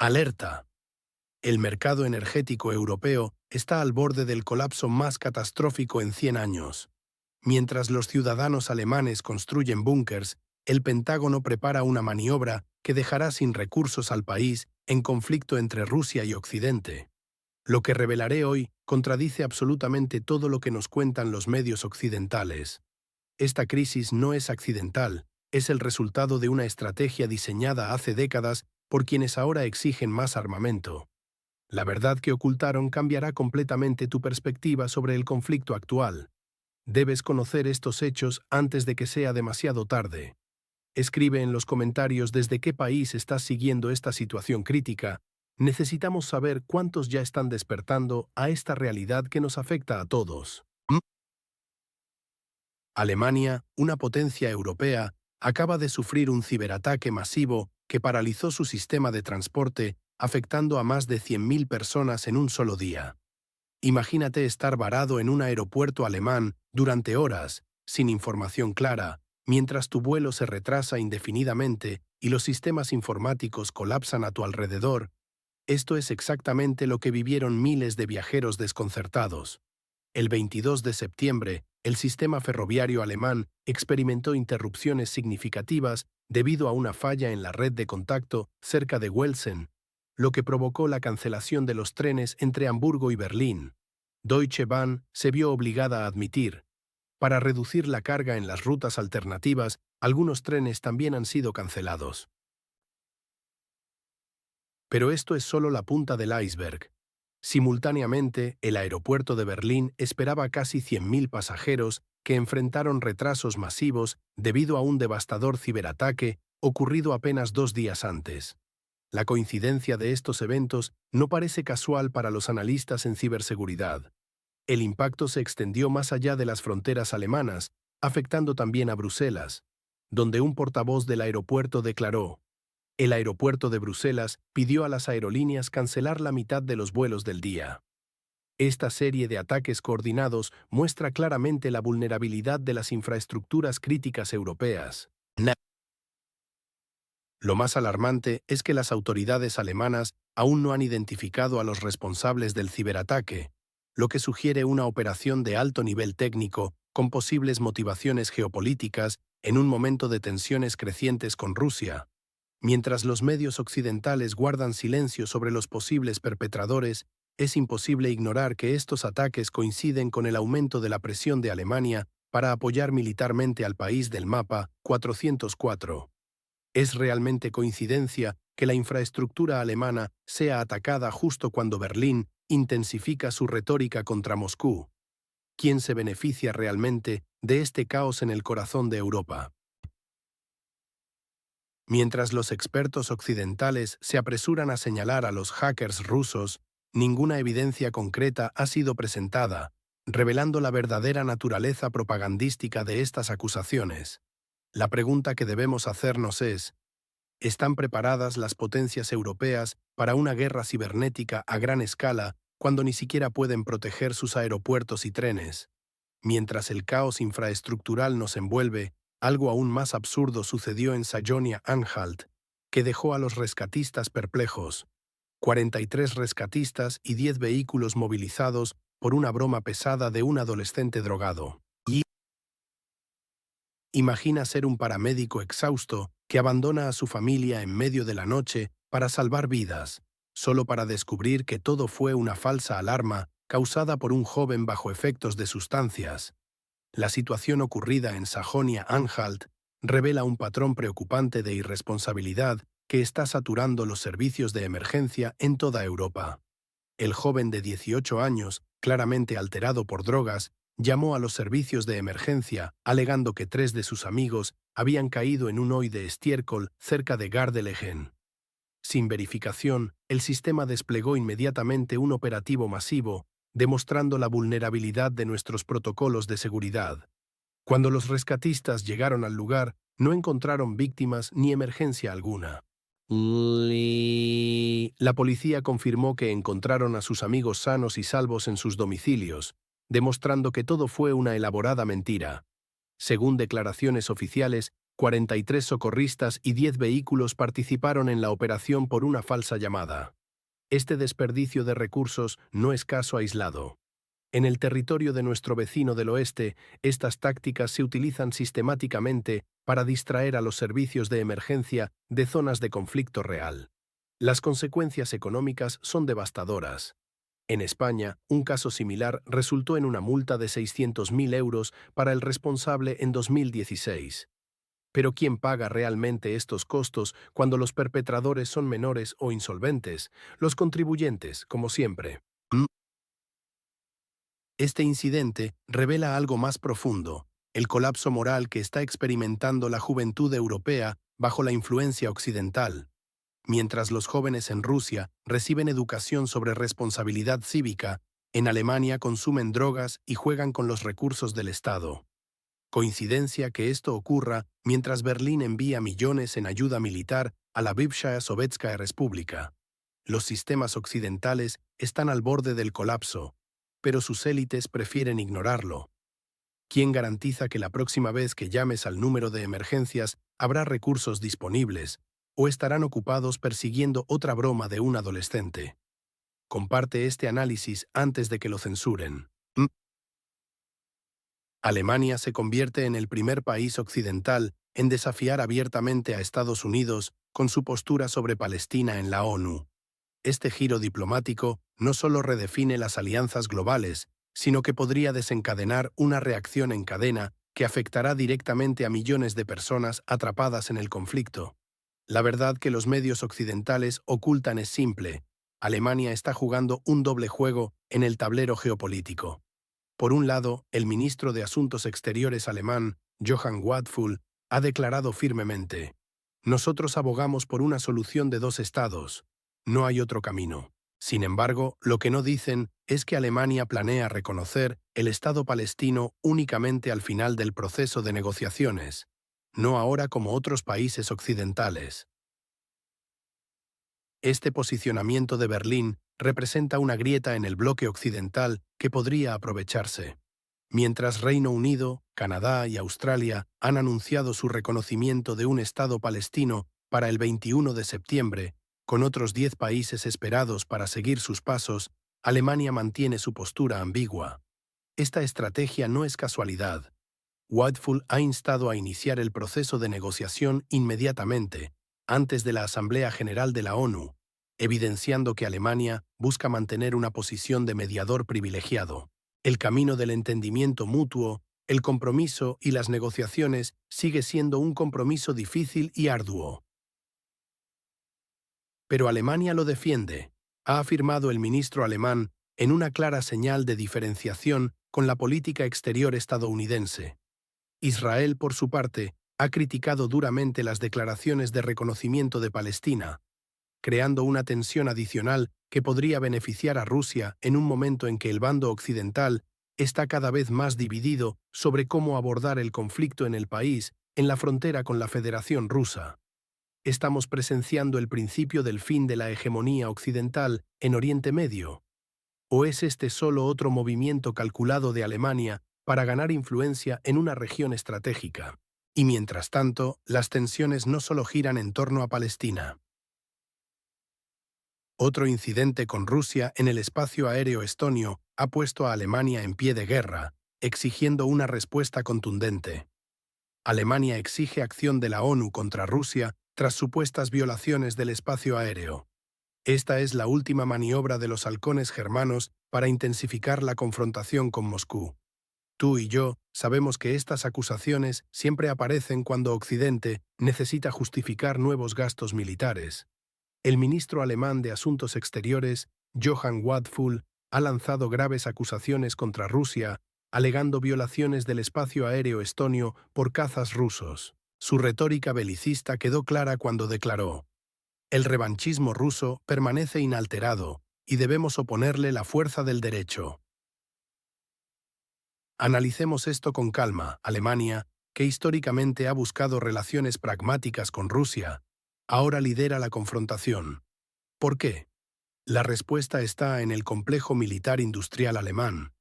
Alerta. El mercado energético europeo está al borde del colapso más catastrófico en 100 años. Mientras los ciudadanos alemanes construyen búnkers, el Pentágono prepara una maniobra que dejará sin recursos al país en conflicto entre Rusia y Occidente. Lo que revelaré hoy contradice absolutamente todo lo que nos cuentan los medios occidentales. Esta crisis no es accidental, es el resultado de una estrategia diseñada hace décadas por quienes ahora exigen más armamento. La verdad que ocultaron cambiará completamente tu perspectiva sobre el conflicto actual. Debes conocer estos hechos antes de que sea demasiado tarde. Escribe en los comentarios desde qué país estás siguiendo esta situación crítica. Necesitamos saber cuántos ya están despertando a esta realidad que nos afecta a todos. Alemania, una potencia europea, acaba de sufrir un ciberataque masivo que paralizó su sistema de transporte, afectando a más de 100.000 personas en un solo día. Imagínate estar varado en un aeropuerto alemán durante horas, sin información clara, mientras tu vuelo se retrasa indefinidamente y los sistemas informáticos colapsan a tu alrededor. Esto es exactamente lo que vivieron miles de viajeros desconcertados. El 22 de septiembre, el sistema ferroviario alemán experimentó interrupciones significativas debido a una falla en la red de contacto cerca de Welsen, lo que provocó la cancelación de los trenes entre Hamburgo y Berlín. Deutsche Bahn se vio obligada a admitir, para reducir la carga en las rutas alternativas, algunos trenes también han sido cancelados. Pero esto es solo la punta del iceberg. Simultáneamente, el aeropuerto de Berlín esperaba casi 100.000 pasajeros que enfrentaron retrasos masivos debido a un devastador ciberataque ocurrido apenas 2 días antes. La coincidencia de estos eventos no parece casual para los analistas en ciberseguridad. El impacto se extendió más allá de las fronteras alemanas, afectando también a Bruselas, donde un portavoz del aeropuerto declaró: el aeropuerto de Bruselas pidió a las aerolíneas cancelar la mitad de los vuelos del día. Esta serie de ataques coordinados muestra claramente la vulnerabilidad de las infraestructuras críticas europeas. Lo más alarmante es que las autoridades alemanas aún no han identificado a los responsables del ciberataque, lo que sugiere una operación de alto nivel técnico con posibles motivaciones geopolíticas en un momento de tensiones crecientes con Rusia. Mientras los medios occidentales guardan silencio sobre los posibles perpetradores, es imposible ignorar que estos ataques coinciden con el aumento de la presión de Alemania para apoyar militarmente al país del mapa 404. ¿Es realmente coincidencia que la infraestructura alemana sea atacada justo cuando Berlín intensifica su retórica contra Moscú? ¿Quién se beneficia realmente de este caos en el corazón de Europa? Mientras los expertos occidentales se apresuran a señalar a los hackers rusos, ninguna evidencia concreta ha sido presentada, revelando la verdadera naturaleza propagandística de estas acusaciones. La pregunta que debemos hacernos es: ¿están preparadas las potencias europeas para una guerra cibernética a gran escala cuando ni siquiera pueden proteger sus aeropuertos y trenes? Mientras el caos infraestructural nos envuelve, algo aún más absurdo sucedió en Sajonia-Anhalt, que dejó a los rescatistas perplejos. 43 rescatistas y 10 vehículos movilizados por una broma pesada de un adolescente drogado. Imagina ser un paramédico exhausto que abandona a su familia en medio de la noche para salvar vidas, solo para descubrir que todo fue una falsa alarma causada por un joven bajo efectos de sustancias. La situación ocurrida en Sajonia-Anhalt revela un patrón preocupante de irresponsabilidad que está saturando los servicios de emergencia en toda Europa. El joven de 18 años, claramente alterado por drogas, llamó a los servicios de emergencia, alegando que 3 de sus amigos habían caído en un hoy de estiércol cerca de Gardelegen. Sin verificación, el sistema desplegó inmediatamente un operativo masivo, demostrando la vulnerabilidad de nuestros protocolos de seguridad. Cuando los rescatistas llegaron al lugar, no encontraron víctimas ni emergencia alguna. La policía confirmó que encontraron a sus amigos sanos y salvos en sus domicilios, demostrando que todo fue una elaborada mentira. Según declaraciones oficiales, 43 socorristas y 10 vehículos participaron en la operación por una falsa llamada. Este desperdicio de recursos no es caso aislado. En el territorio de nuestro vecino del oeste, estas tácticas se utilizan sistemáticamente para distraer a los servicios de emergencia de zonas de conflicto real. Las consecuencias económicas son devastadoras. En España, un caso similar resultó en una multa de 600.000 euros para el responsable en 2016. Pero ¿quién paga realmente estos costos cuando los perpetradores son menores o insolventes? Los contribuyentes, como siempre. Este incidente revela algo más profundo, el colapso moral que está experimentando la juventud europea bajo la influencia occidental. Mientras los jóvenes en Rusia reciben educación sobre responsabilidad cívica, en Alemania consumen drogas y juegan con los recursos del Estado. Coincidencia que esto ocurra mientras Berlín envía millones en ayuda militar a la Bivshaya Sovetskaya República. Los sistemas occidentales están al borde del colapso, pero sus élites prefieren ignorarlo. ¿Quién garantiza que la próxima vez que llames al número de emergencias habrá recursos disponibles o estarán ocupados persiguiendo otra broma de un adolescente? Comparte este análisis antes de que lo censuren. Alemania se convierte en el primer país occidental en desafiar abiertamente a Estados Unidos con su postura sobre Palestina en la ONU. Este giro diplomático no solo redefine las alianzas globales, sino que podría desencadenar una reacción en cadena que afectará directamente a millones de personas atrapadas en el conflicto. La verdad que los medios occidentales ocultan es simple: Alemania está jugando un doble juego en el tablero geopolítico. Por un lado, el ministro de Asuntos Exteriores alemán, Johann Wadephul, ha declarado firmemente: «Nosotros abogamos por una solución de dos estados. No hay otro camino». Sin embargo, lo que no dicen es que Alemania planea reconocer el Estado palestino únicamente al final del proceso de negociaciones, no ahora como otros países occidentales. Este posicionamiento de Berlín representa una grieta en el bloque occidental que podría aprovecharse. Mientras Reino Unido, Canadá y Australia han anunciado su reconocimiento de un Estado palestino para el 21 de septiembre, con otros 10 países esperados para seguir sus pasos, Alemania mantiene su postura ambigua. Esta estrategia no es casualidad. Wadephul ha instado a iniciar el proceso de negociación inmediatamente, antes de la Asamblea General de la ONU, evidenciando que Alemania busca mantener una posición de mediador privilegiado. El camino del entendimiento mutuo, el compromiso y las negociaciones sigue siendo un compromiso difícil y arduo. Pero Alemania lo defiende, ha afirmado el ministro alemán en una clara señal de diferenciación con la política exterior estadounidense. Israel, por su parte, ha criticado duramente las declaraciones de reconocimiento de Palestina, creando una tensión adicional que podría beneficiar a Rusia en un momento en que el bando occidental está cada vez más dividido sobre cómo abordar el conflicto en el país, en la frontera con la Federación Rusa. ¿Estamos presenciando el principio del fin de la hegemonía occidental en Oriente Medio? ¿O es este solo otro movimiento calculado de Alemania para ganar influencia en una región estratégica? Y mientras tanto, las tensiones no solo giran en torno a Palestina. Otro incidente con Rusia en el espacio aéreo estonio ha puesto a Alemania en pie de guerra, exigiendo una respuesta contundente. Alemania exige acción de la ONU contra Rusia tras supuestas violaciones del espacio aéreo. Esta es la última maniobra de los halcones germanos para intensificar la confrontación con Moscú. Tú y yo sabemos que estas acusaciones siempre aparecen cuando Occidente necesita justificar nuevos gastos militares. El ministro alemán de Asuntos Exteriores, Johann Wadephul, ha lanzado graves acusaciones contra Rusia, alegando violaciones del espacio aéreo estonio por cazas rusos. Su retórica belicista quedó clara cuando declaró: «El revanchismo ruso permanece inalterado y debemos oponerle la fuerza del derecho». Analicemos esto con calma. Alemania, que históricamente ha buscado relaciones pragmáticas con Rusia, ahora lidera la confrontación. ¿Por qué? La respuesta está en el complejo militar industrial alemán.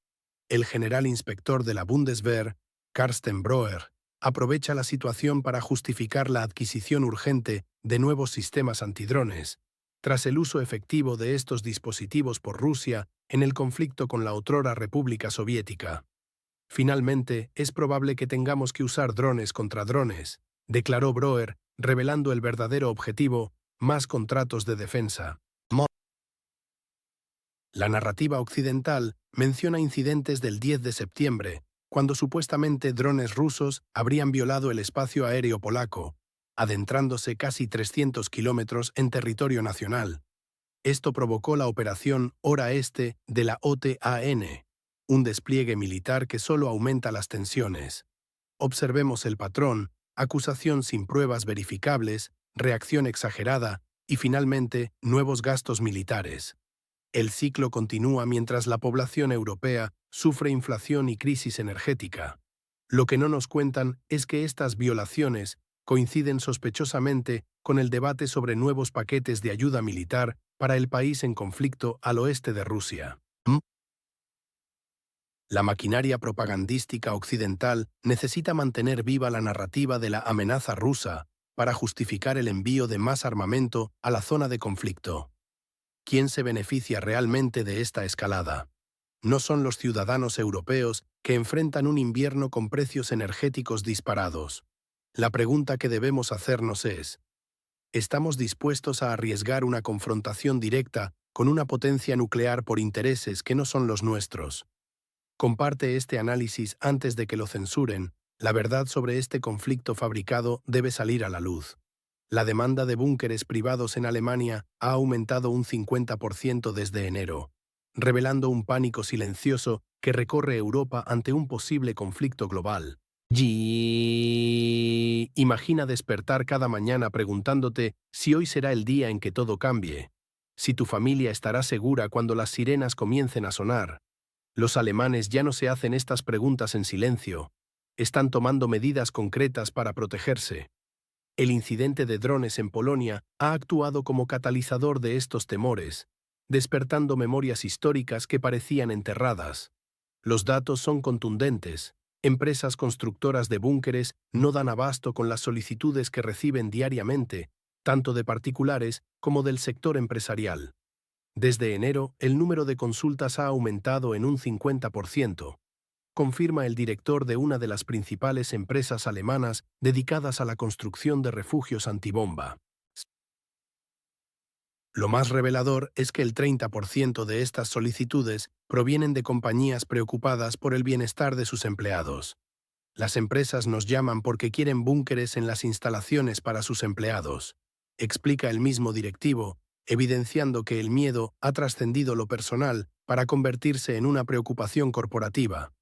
El general inspector de la Bundeswehr, Carsten Breuer, aprovecha la situación para justificar la adquisición urgente de nuevos sistemas antidrones, tras el uso efectivo de estos dispositivos por Rusia en el conflicto con la otrora República Soviética. Finalmente, es probable que tengamos que usar drones contra drones, declaró Broer, revelando el verdadero objetivo: más contratos de defensa. La narrativa occidental menciona incidentes del 10 de septiembre, cuando supuestamente drones rusos habrían violado el espacio aéreo polaco, adentrándose casi 300 kilómetros en territorio nacional. Esto provocó la operación Hora Este de la OTAN, un despliegue militar que solo aumenta las tensiones. Observemos el patrón: acusación sin pruebas verificables, reacción exagerada y finalmente nuevos gastos militares. El ciclo continúa mientras la población europea sufre inflación y crisis energética. Lo que no nos cuentan es que estas violaciones coinciden sospechosamente con el debate sobre nuevos paquetes de ayuda militar para el país en conflicto al oeste de Rusia. La maquinaria propagandística occidental necesita mantener viva la narrativa de la amenaza rusa para justificar el envío de más armamento a la zona de conflicto. ¿Quién se beneficia realmente de esta escalada? No son los ciudadanos europeos, que enfrentan un invierno con precios energéticos disparados. La pregunta que debemos hacernos es: ¿estamos dispuestos a arriesgar una confrontación directa con una potencia nuclear por intereses que no son los nuestros? Comparte este análisis antes de que lo censuren. La verdad sobre este conflicto fabricado debe salir a la luz. La demanda de búnkeres privados en Alemania ha aumentado un 50% desde enero, revelando un pánico silencioso que recorre Europa ante un posible conflicto global. Imagina despertar cada mañana preguntándote si hoy será el día en que todo cambie, si tu familia estará segura cuando las sirenas comiencen a sonar. Los alemanes ya no se hacen estas preguntas en silencio. Están tomando medidas concretas para protegerse. El incidente de drones en Polonia ha actuado como catalizador de estos temores, despertando memorias históricas que parecían enterradas. Los datos son contundentes. Empresas constructoras de búnkeres no dan abasto con las solicitudes que reciben diariamente, tanto de particulares como del sector empresarial. Desde enero, el número de consultas ha aumentado en un 50%. Confirma el director de una de las principales empresas alemanas dedicadas a la construcción de refugios antibomba. Lo más revelador es que el 30% de estas solicitudes provienen de compañías preocupadas por el bienestar de sus empleados. Las empresas nos llaman porque quieren búnkeres en las instalaciones para sus empleados, explica el mismo directivo, evidenciando que el miedo ha trascendido lo personal para convertirse en una preocupación corporativa.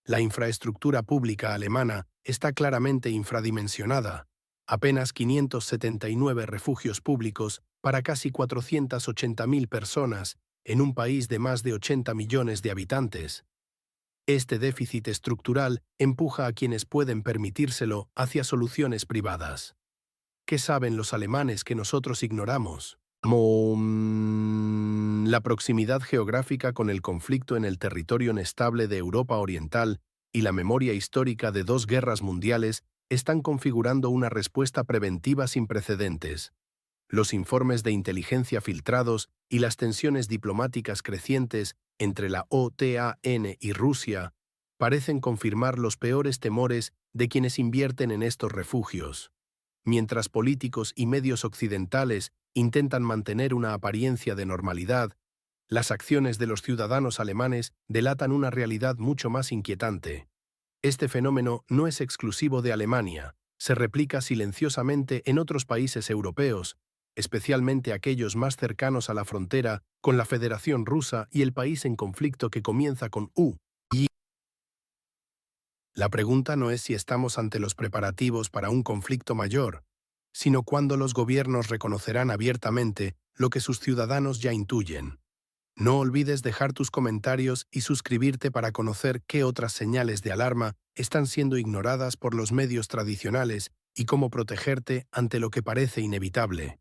La infraestructura pública alemana está claramente infradimensionada. Apenas 579 refugios públicos para casi 480.000 personas en un país de más de 80 millones de habitantes. Este déficit estructural empuja a quienes pueden permitírselo hacia soluciones privadas. ¿Qué saben los alemanes que nosotros ignoramos? La proximidad geográfica con el conflicto en el territorio inestable de Europa Oriental y la memoria histórica de 2 guerras mundiales están configurando una respuesta preventiva sin precedentes. Los informes de inteligencia filtrados y las tensiones diplomáticas crecientes entre la OTAN y Rusia parecen confirmar los peores temores de quienes invierten en estos refugios. Mientras políticos y medios occidentales intentan mantener una apariencia de normalidad, las acciones de los ciudadanos alemanes delatan una realidad mucho más inquietante. Este fenómeno no es exclusivo de Alemania, se replica silenciosamente en otros países europeos, especialmente aquellos más cercanos a la frontera con la Federación Rusa y el país en conflicto que comienza con U. La pregunta no es si estamos ante los preparativos para un conflicto mayor, sino cuándo los gobiernos reconocerán abiertamente lo que sus ciudadanos ya intuyen. No olvides dejar tus comentarios y suscribirte para conocer qué otras señales de alarma están siendo ignoradas por los medios tradicionales y cómo protegerte ante lo que parece inevitable.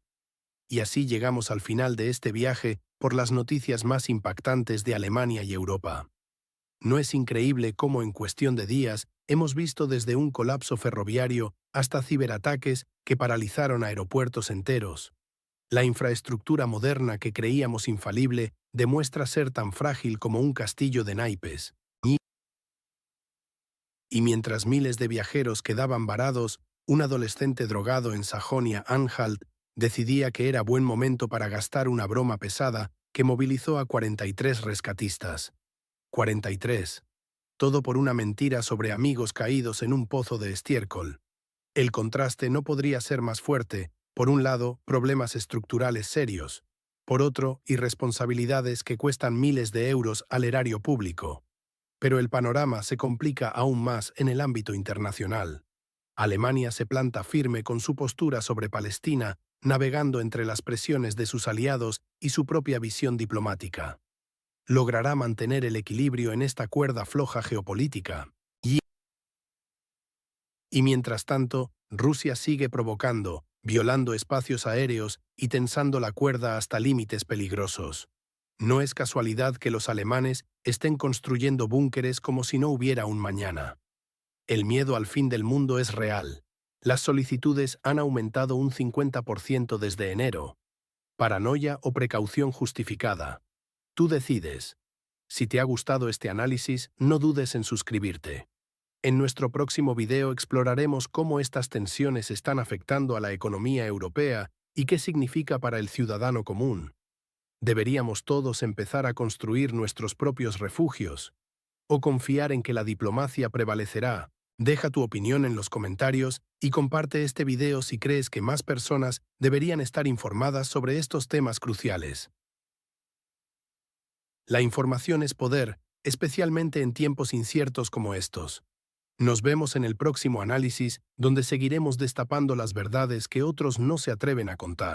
Y así llegamos al final de este viaje por las noticias más impactantes de Alemania y Europa. ¿No es increíble cómo en cuestión de días Hemos visto desde un colapso ferroviario hasta ciberataques que paralizaron aeropuertos enteros. La infraestructura moderna que creíamos infalible demuestra ser tan frágil como un castillo de naipes. Y mientras miles de viajeros quedaban varados, un adolescente drogado en Sajonia-Anhalt decidía que era buen momento para gastar una broma pesada que movilizó a 43 rescatistas. 43. Todo por una mentira sobre amigos caídos en un pozo de estiércol. El contraste no podría ser más fuerte. Por un lado, problemas estructurales serios. Por otro, irresponsabilidades que cuestan miles de euros al erario público. Pero el panorama se complica aún más en el ámbito internacional. Alemania se planta firme con su postura sobre Palestina, navegando entre las presiones de sus aliados y su propia visión diplomática. Logrará mantener el equilibrio en esta cuerda floja geopolítica. Y mientras tanto, Rusia sigue provocando, violando espacios aéreos y tensando la cuerda hasta límites peligrosos. No es casualidad que los alemanes estén construyendo búnkeres como si no hubiera un mañana. El miedo al fin del mundo es real. Las solicitudes han aumentado un 50% desde enero. Paranoia o precaución justificada. Tú decides. Si te ha gustado este análisis, no dudes en suscribirte. En nuestro próximo video exploraremos cómo estas tensiones están afectando a la economía europea y qué significa para el ciudadano común. ¿Deberíamos todos empezar a construir nuestros propios refugios? ¿O confiar en que la diplomacia prevalecerá? Deja tu opinión en los comentarios y comparte este video si crees que más personas deberían estar informadas sobre estos temas cruciales. La información es poder, especialmente en tiempos inciertos como estos. Nos vemos en el próximo análisis, donde seguiremos destapando las verdades que otros no se atreven a contar.